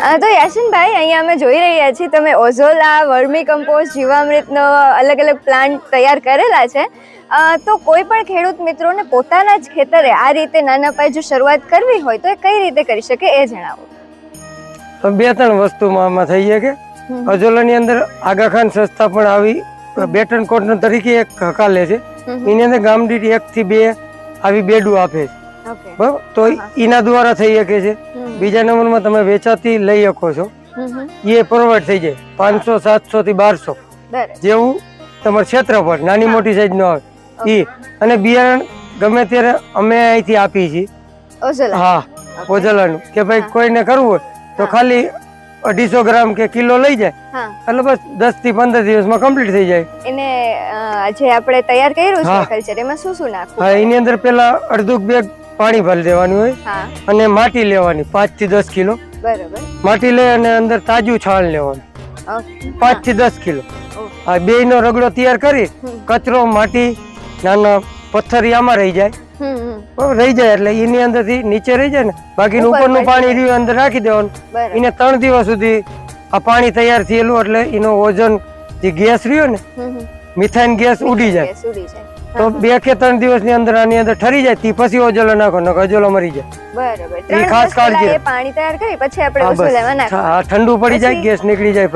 તો યાસીનભાઈ, અહીંયા અમે જોઈ રહ્યા છીએ તમે ઓઝોલા, વર્મી કમ્પોસ્ટ, જીવામૃતનો અલગ અલગ પ્લાન્ટ તૈયાર કરેલા છે. તો કોઈ પણ ખેડૂત મિત્રોને પોતાના જ ખેતરે આ રીતે નાના પાયે જો શરૂઆત કરવી હોય તો એ કઈ રીતે કરી શકે એ જણાવો. બે ત્રણ વસ્તુમાં આમાં થઈ છે કે અજોલાની અંદર આગા ખાન સંસ્થા પણ આવી બેટન કોટન તરીકે એક હકાલે છે. એની અંદર ગામ દીઠ 1 થી 2 આવી બેડું આપે છે. બરાબર, તો એના દ્વારા થઈ શકે છે. બીજા નંબરમાં તમે વેચાતી લઈ શકો છો, એ પ્રોવાઈડ થઈ જાય 500 700 થી 1200 જેવું તમારું ક્ષેત્રફળ, નાની મોટી સાઈઝ નો આવે ઈ. અને બિયારણ ગમે ત્યારે અમે અહીંથી આપીએ છીએ. હા, ઓઝલાનું કે ભાઈ કોઈને કરવું હોય તો ખાલી 250 ગ્રામ કે કિલો લઈ જાય એટલે બસ 10 થી 15 દિવસમાં કમ્પ્લીટ થઈ જાય. એને જે આપણે તૈયાર કર્યું છે કલ્ચર, એમાં શું શું નાખવું? હા, એની અંદર પેલા અડધું બેગ પાણી ભરી દેવાનું હોય અને માટી લેવાની 5 થી 10 કિલો. બરાબર, માટી લઈ અને અંદર તાજું છાણ લેવાનું 5 થી 10 કિલો. આ બે નો રગડો તૈયાર કરી કચરો, માટી, નાના પથ્થર આમાં રહી જાય. રહી જાય એટલે એની અંદર થી નીચે રહી જાય ને, બાકીનું ઉપરનું પાણી રહ્યું અંદર રાખી દેવાનું. એને 3 દિવસ સુધી આ પાણી તૈયાર થયેલું એટલે એનો ઓઝોન જે ગેસ રહ્યો ને, મિથાઇન ગેસ ઉડી જાય. તો 2 કે 3 દિવસ ની અંદર આની અંદર ઠરી જાય તે પછી ઓઝોલા નાખો, ન ઓઝોલા મરી જાય. બરાબર, એ ખાસ કાળજી. પાણી તૈયાર કરી પછી આપણે ઓઝોલામાં નાખો. હા, ઠંડુ પડી જાય, ગેસ નીકળી જાય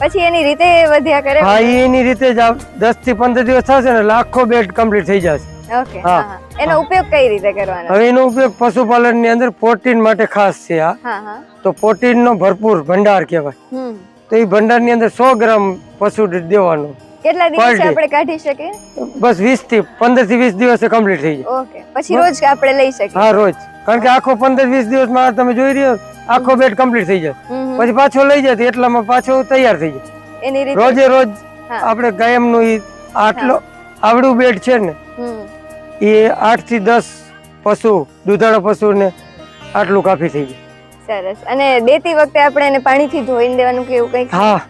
પછી એની રીતે વધ્યા કરે. હા, એની રીતે જ 10 થી 15 દિવસ થશે ને લાખો બેડ કમ્પ્લીટ થઈ જશે. ઓકે, હા. એનો ઉપયોગ કઈ રીતે કરવાનો? હવે એનો ઉપયોગ પશુપાલન ની અંદર પ્રોટીન માટે ખાસ છે. આ તો પ્રોટીન નો ભરપૂર ભંડાર કહેવાય. તો એ ભંડાર ની અંદર 100 ગ્રામ પશુ દેવાનો. કેટલા દિવસે આપણે કાઢી શકીએ? બસ 20 થી 15 થી 20 દિવસે કમ્પ્લીટ થઈ જાય. ઓકે, પછી રોજ આપણે લઈ શકીએ? હા, રોજ. કારણ કે આખો 15-20 દિવસમાં તમે જોઈ રહ્યો આખો બેડ કમ્પ્લીટ થઈ જાય. પછી પાછો લઈ જાય એટલામાં પાછો તૈયાર થઈ જાય. એની રીતે રોજે રોજ આપણે કાયમ નું આટલો આવડું બેડ છે ને, એ 8 થી 10 પશુ, દૂધાળા પશુ ને આટલું કાફી થઈ જાય. સરસ. અને દેતી વખતે આપણે એને પાણીથી ધોઈને દેવાનું કે એવું કંઈક? હા,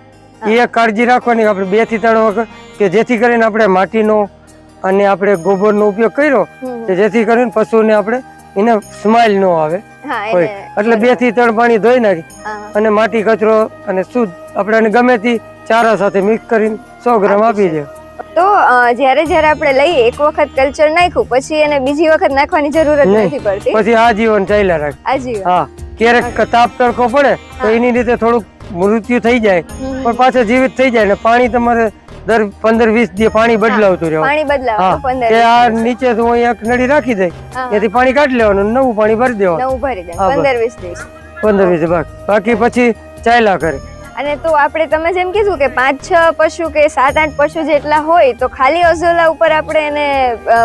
એ કાળજી રાખવાની આપણે 2 થી 3 વખત, કે જેથી કરીને આપણે માટીનો અને આપણે ગોબરનો ઉપયોગ કર્યો કે જેથી કરીને પશુને આપણે એને સ્માઈલ ન આવે. એટલે 2 થી 3 પાણી ધોઈ નાખી અને માટી, કચરો અને શુદ્ધ આપણે ગમે તે ચારા સાથે મિક્સ કરીને 100 ગ્રામ આપી દે. તો જ્યારે આપણે લઈએ એક વખત કલ્ચર નાખ્યું પછી એને બીજી વખત નાખવાની જરૂરત નથી પડતી. પછી આજીવન ચાલ્યા રાખે. આજીવન. હા, ક્યારેક તાપ તડકો પડે તો એની રીતે થોડુંક મૃત્યુ થઈ જાય પણ પાછો જીવિત થઈ જાય. ને પાણી તમારે દર 15-20 દિવસ પાણી બદલાવતું રહેવાનું. પાણી બદલાવવાનું. કે આ નીચે તો અહીંયા એક નળી રાખી દે, એથી પાણી કાઢી લેવાનું, નવું પાણી ભરી દેવાનું. નવું ભરી દેવાનું 15-20 દિવસ. 15-20 બાકી પછી ચાલ્યા કરે. અને તો આપણે તમે જેમ કીધું કે 5-6 પશુ કે 7-8 પશુ જેટલા હોય તો ખાલી ઓઝોલા ઉપર આપણે એને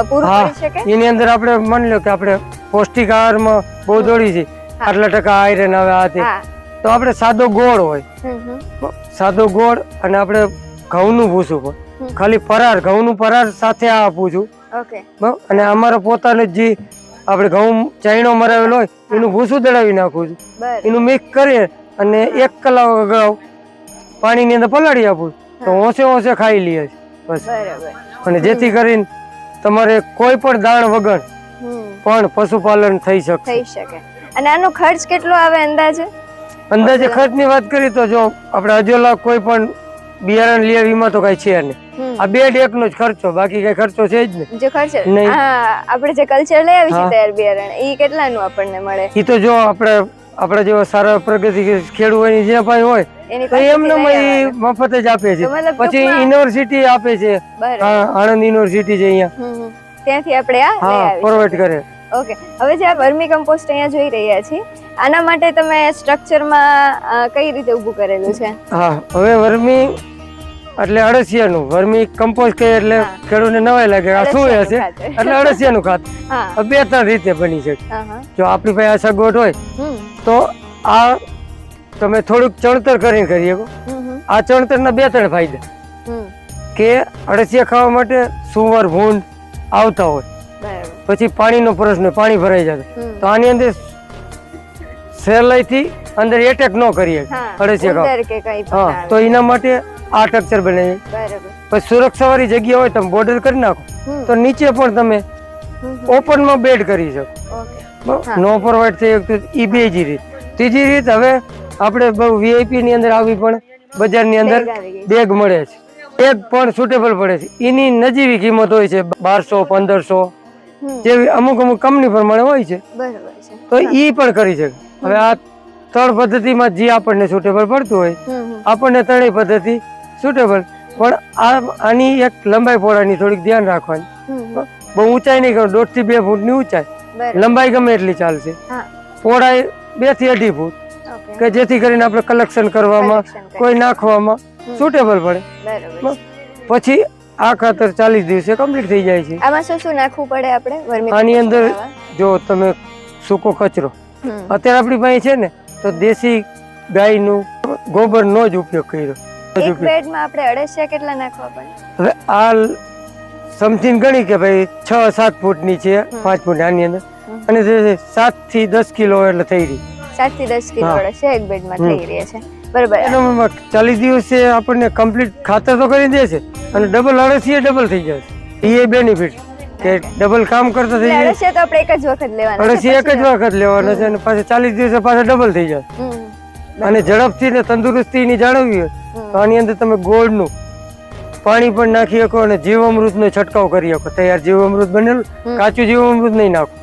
પૂરું કરી શકે? એની અંદર આપણે માની લો કે આપણે પૌષ્ટિક આહારમાં બહુ દોડી છે, આટલા ટકા આયરન આવે આ તે, તો આપણે સાદો ગોળ હોય, સાદો ગોળ અને આપણે ઘઉંનું ભૂસું હોય, ખાલી પરાર, ઘઉંનું પરાર સાથે આ આપું છું. અને અમારા પોતાને જે આપણે ઘઉં ચાઈણો મરાવેલો હોય એનું ભૂસું દળાવી નાખું છું. એનું મિક્સ કરીએ અને 1 કલાક અગાઉ પાણીની અંદર પલાળી આપું તો ઓછે ખાઈ લઈએ બસ. અને જેથી કરીને તમારે કોઈ પણ દાણ વગર પણ પશુપાલન થઈ શકે. અને આનો ખર્ચ કેટલો આવે અંદાજે? અંદાજે ખર્ચની વાત કરીએ તો જો આપણે અજોલા કોઈ પણ બિયારણ લઈએ એમાં તો કઈ છે નહીં. આ બેડ એકનો જ ખર્ચો, બાકી કઈ ખર્ચો છે જ નહીં. જો ખર્ચો આપણે જે કલ્ચર લઈ આવી છે તૈયાર બિયારણ, એ કેટલાનું આપણને મળે? એ તો જો આપણે જેવા સારા પ્રગતિ ખેડૂતોની જે પાસે હોય તો એમને મફત જ આપે છે. પછી યુનિવર્સિટી આપે છે, આણંદ યુનિવર્સિટી છે અહીંયા, ત્યાંથી આપણે પ્રોવાઈડ કરે. ઓકે, હવે જે આ વર્મી કમ્પોસ્ટ અહીંયા જોઈ રહ્યા છીએ આના માટે તમે સ્ટ્રક્ચરમાં કઈ રીતે ઊભું કરેલું છે? હા, હવે વર્મી એટલે અળસિયાનું, વર્મી કમ્પોસ્ટ કહે એટલે ખેડૂતને નવાઈ લાગે આ શું હશે, એટલે અળસિયાનું ખાતર 2-3 રીતે બની શકે. જો આપણી પાસે આ સગવડ હોય તો આ તમે થોડુંક ચણતર કરીને કરી શકો. આ ચણતરના 2-3 ફાયદા કે અળસિયા ખાવા માટે સુવર, ભૂંડ આવતા હોય, પછી પાણીનો પ્રશ્ન, પાણી ભરાઈ જાય તો આની અંદર સહેલાઈથી અંદર એટેક ન કરીએ અળસિયા ખાવા. હા, તો એના માટે આ સ્ટ્રક્ચર બને છે. પછી સુરક્ષા વાળી જગ્યા હોય તમે બોર્ડર કરી નાખો તો નીચે પણ તમે ઓપનમાં બેડ કરી શકો. નો પ્રોવાઈડ થઈ શકતું. એ બીજી રીત. ત્રીજી રીત, હવે આપણે બહુ વીઆઈપી ની અંદર આવી પણ બજારની અંદર બેગ આવી ગઈ. બેગ મળે છે. બેગ પણ સુટેબલ પડે છે. એની નજીવી કિંમત હોય છે 1200 1500 જેવી અમુક કંપની પ્રમાણે હોય છે, બરોબર છે. તો ઈ પણ કરી શકે. હવે આ 3 પદ્ધતિમાં જે આપણને સુટેબલ પડતું હોય, આપણને 3 પદ્ધતિ સુટેબલ, પણ આની એક લંબાઈ પહોળાઈની થોડીક ધ્યાન રાખવાની. બહુ ઊંચાઈ નહીં કરો, 1.5 થી 2 ફૂટની ઊંચાઈ, લંબાઈ ગમે એટલી ચાલશે, પહોળાઈ 2 થી 2.5 ફૂટ, કે જેથી કરીને આપણે કલેક્શન કરવામાં કોઈ નાખવામાં સુટેબલ પડે. પછી આ ખાતર 40 દિવસે કમ્પ્લીટ થઈ જાય છે. આમાં શું શું નાખવું પડે આપણે વર્મી આની અંદર જો તમે સૂકો કચરો અત્યારે આપણી પાસે છે ને, તો દેશી ગાયનું ગોબરનો જ ઉપયોગ કર્યો. એક બેડમાં આપણે અળસિયા કેટલા નાખવા પડે? હવે આ સમથિંગ ગણી કે ભાઈ 6-7 ફૂટની છે, 5 ફૂટ આની અંદર, અને 7 થી 10 કિલો એટલે થઈ રહી. 7 થી 10 કિલો અળસિયા એક બેડમાં થઈ રહી છે, બરોબર. 40 દિવસે આપણને કમ્પ્લીટ ખાતર તો કરી દે છે, અને ડબલ અળસિયા ડબલ થઈ જશે. એ બેનિફિટ કે ડબલ કામ કરતા થઈ જાય. અળસિયા તો આપણે એક જ વખત લેવાના, અળસિયા એક જ વખત લેવાના છે, અને પાછા 40 દિવસે પાછા ડબલ થઈ જાય. અને ઝડપથી ને તંદુરસ્તી ની જાળવવી હોય તો આની અંદર તમે ગોળનું પાણી પણ નાખી શકો, અને જીવામૃત નો છંટકાવ કરી શકો. તૈયાર જીવામૃત બનેલું, કાચું જીવામૃત નહીં નાખો.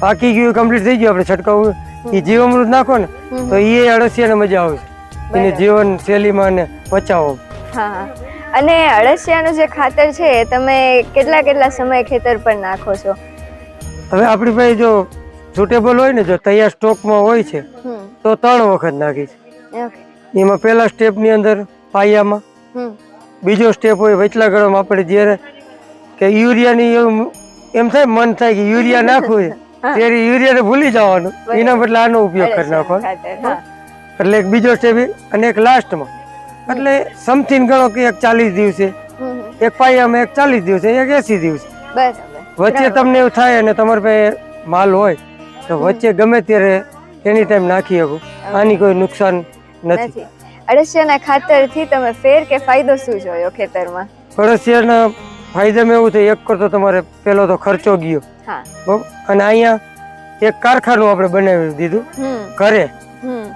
પાકી ગયું, કમ્પ્લીટ થઈ ગયું, આપણે છંટકાવ એ જીવામૃત નાખો ને, તો એ અળસિયાને મજા આવે છે એને જીવન શૈલીમાં ને બચાવો. અને અળસિયાનું જે ખાતર છે એ તમે કેટલા સમય ખેતર પર નાખો છો? હવે આપણી પાસે જો સુટેબલ હોય ને, જો તૈયાર સ્ટોકમાં હોય છે, તો 3 વખત નાખી છે. એમાં પહેલા સ્ટેપ ની અંદર પાયામાં, બીજો સ્ટેપ હોય વચલા ગળામાં. આપણે જયારે કે યુરિયાની એમ થાય, મન થાય કે યુરિયા નાખવું છે, ત્યારે યુરિયા ને ભૂલી જવાનું, એના બદલે આનો ઉપયોગ કરી નાખવાનો. એટલે એક બીજો સ્ટેપ અને એક લાસ્ટમાં. એટલે સમથિંગ ગણો કે એક 40 દિવસે, એક પાયામાં એક 40 દિવસે, એક 80 દિવસે. વચ્ચે તમને એવું થાય અને તમારી પાસે માલ હોય તો વચ્ચે ગમે ત્યારે એની ટાઈમ નાખી શકો. આની કોઈ નુકસાન નથી. અળસિયાના ખાતરથી તમે ફેર કે ફાયદો શું જોયો ખેતરમાં? અળસિયાના ફાયદામાં એવું થયું, એક કરતો તમારે પેલો તો ખર્ચો ગયો, અને અહીંયા એક કારખાનું આપણે બનાવી દીધું ઘરે.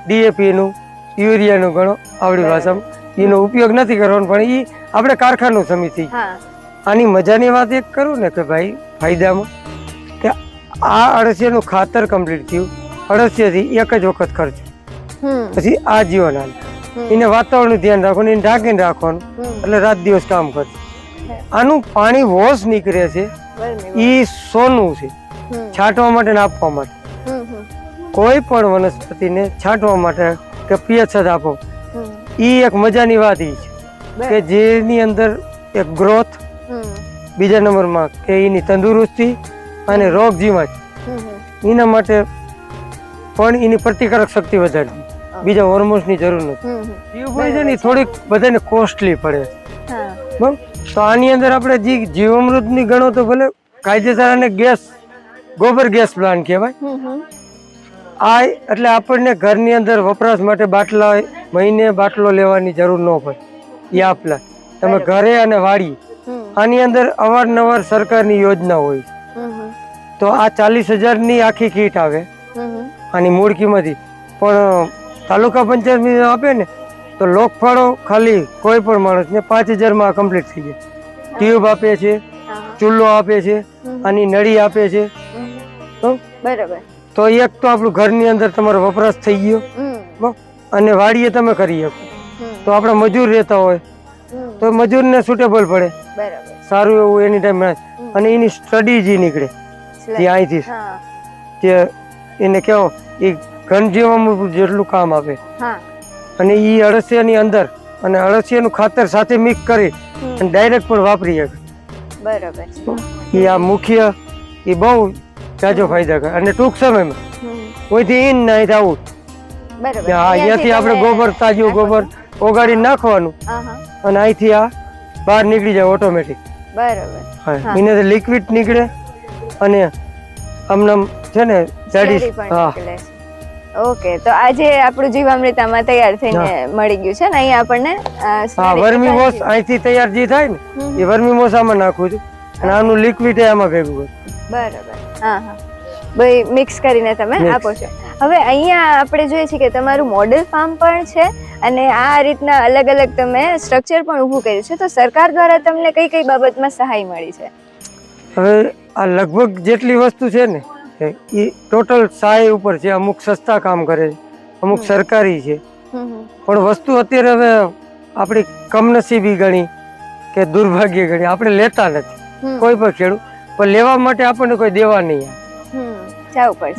ડીએપી નું, યુરિયા નું ગણો આવડી ભાષામાં, એનો ઉપયોગ નથી કરવાનો, પણ એ આપણે કારખાનું સમિતિ. આની મજાની વાત એક કરું ને કે ભાઈ ફાયદામાં, કે આ અળસિયાનું ખાતર કમ્પ્લીટ થયું, અળસિયાથી એક જ વખત ખર્ચ, પછી આ જીવન હાલ. એને વાતાવરણનું ધ્યાન રાખવાનું, એને ઢાંકીને રાખવાનું, એટલે રાત દિવસ કામ કરશે. આનું પાણી વોશ નીકળે છે, એ સોનું છે છાંટવા માટે ને આપવા માટે. કોઈ પણ વનસ્પતિને છાંટવા માટે કે પિયત આપો, એ એક મજાની વાત એ છે કે જેની અંદર એક ગ્રોથ, બીજા નંબરમાં કે એની તંદુરસ્તી અને રોગ જીવાત, એના માટે પણ એની પ્રતિકારક શક્તિ વધારવી. બીજા હોર્મોન્સ ની જરૂર નથી. જીવભાઈ છે થોડીક બધાને કોસ્ટલી પડે, બરાબર. તો આની અંદર આપણે જે જીવામૃત ની ગણો તો ભલે કાયદેસર, અને ગેસ, ગોબર ગેસ પ્લાન્ટ કહેવાય. આ એટલે આપણને ઘરની અંદર વપરાશ માટે બાટલા, મહિને બાટલો લેવાની જરૂર ન પડે. એ આપલા તમે ઘરે અને વાડી, આની અંદર અવારનવાર સરકારની યોજના હોય. તો આ 40,000 ની આખી કીટ આવે આની મૂળ કિંમત. પણ તાલુકા પંચાયત આપે ને તો લોકફાળો ખાલી કોઈ પણ માણસને 5,000 માં કમ્પ્લીટ થઈ જાય. ટ્યુબ આપે છે, ચૂલો આપે છે, આની નળી આપે છે. બરાબર. તો એક તો આપણું ઘરની અંદર તમારો વપરાશ થઈ ગયો, અને વાડીએ તમે કરી શકો. તો આપણે મજૂર રહેતા હોય તો મજૂરને સુટેબલ પડે, સારું એવું એની ટાઈમ મળે. અને એની સ્ટડી જે નીકળે, જે અહીંથી જે એને કેવો એ ઘન જીવામૃત જેટલું કામ આપે. અને એ અળસિયાની અંદર, અને અળસિયાનું ખાતર સાથે મિક્સ કરી અને ડાયરેક્ટ પણ વાપરી શકે. બરાબર. એ આ મુખ્ય, એ બહુ જાજો ફાયદા કરે. અને ટૂંક સમયમાં કોઈથી ઇન ના આવું, અહીંયાથી આપણે ગોબર, તાજું ગોબર ઓગાળી નાખવાનું, અને અહીંથી આ બહાર નીકળી જાય ઓટોમેટિક. બરાબર. એને લિક્વિડ નીકળે, અને આમનામ છે ને જાડી. ઓકે, તો આજે આપણું જીવામૃત આમાં તૈયાર થઈને મળી ગયું છે ને અહીંયા આપણને. હા, વર્મી વોશ અહીંથી તૈયાર જે થાય ને એ વર્મી વોશ આમાં નાખું છું, અને આનું લિક્વિડ આમાં ભેગું કરું. બરાબર. હા, ભાઈ મિક્સ કરીને તમે આપો છો. હવે અહીંયા આપણે જોઈએ છીએ કે તમારું મોડેલ ફાર્મ પણ છે અને આ રીતના અલગ અલગ તમે સ્ટ્રક્ચર પણ ઊભું કર્યું છે. તો સરકાર દ્વારા તમને કઈ કઈ બાબતમાં સહાય મળી છે? હવે આ લગભગ જેટલી વસ્તુ છે ને એ ટોટલ સહાય ઉપર છે. અમુક સસ્તા કામ કરે છે, અમુક સરકારી છે, પણ વસ્તુ અત્યારે હવે આપણી કમનસીબી ગણી કે દુર્ભાગ્ય ગણી આપણે લેતા નથી કોઈ પણ ખેડૂત, પણ લેવા માટે આપણને કોઈ દેવા નહીં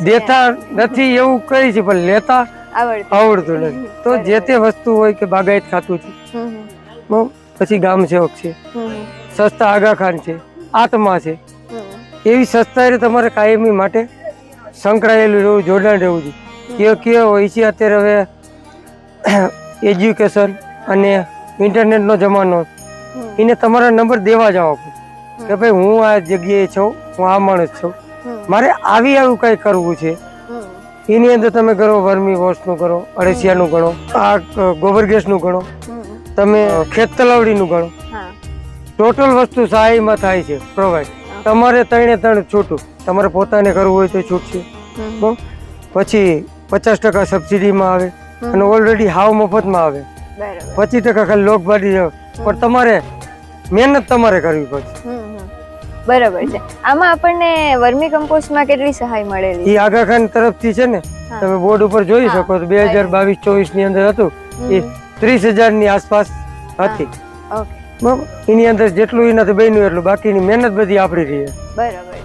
દેતા નથી એવું કહી છે, પણ લેતા આવડતું નથી. તો જે તે વસ્તુ હોય કે બાગાયત ખાતું છે, પછી ગામ સેવક છે, સસ્તા આગા ખાન છે, આત્મા છે, એવી સંસ્થાએ તમારે કાયમી માટે સંકળાયેલું રહેવું, જોડાણ રહેવું જોઈએ. કયો હોય છે અત્યારે હવે એજ્યુકેશન અને ઇન્ટરનેટનો જમાનો, એને તમારા નંબર દેવા જવા પડે કે ભાઈ હું આ જગ્યાએ છું, હું આ માણસ છું, મારે આવું કઈ કરવું છે. એની અંદર તમે કરો વર્મી વોશનું કરો, અળસિયાનું ગણો, આ ગોબર ગેસનું ગણો, તમે ખેત તલાવડીનું ગણો, ટોટલ વસ્તુ સહાયમાં થાય છે પ્રોવાઈડ. તમારે 3 છૂટું, તમારે પોતાને કરવું હોય તો છૂટ છે. પછી 50% સબસિડીમાં આવે અને ઓલરેડી હાવ મફતમાં આવે. 25% ખાલી લોકભાડી છે, પણ તમારે મહેનત તમારે કરવી પડશે. બરાબર છે. આમાં આપણને વર્મી કમ્પોસ્ટમાં કેટલી સહાય મળેલી? એ આગા ખાન તરફથી છે ને, તમે બોર્ડ ઉપર જોઈ શકો તો 2022-24 ની અંદર હતું એ 30,000 ની આસપાસ હતી. એની અંદર જેટલું નથી બન્યું એટલું, બાકીની મહેનત બધી આપણી રહી. બરાબર.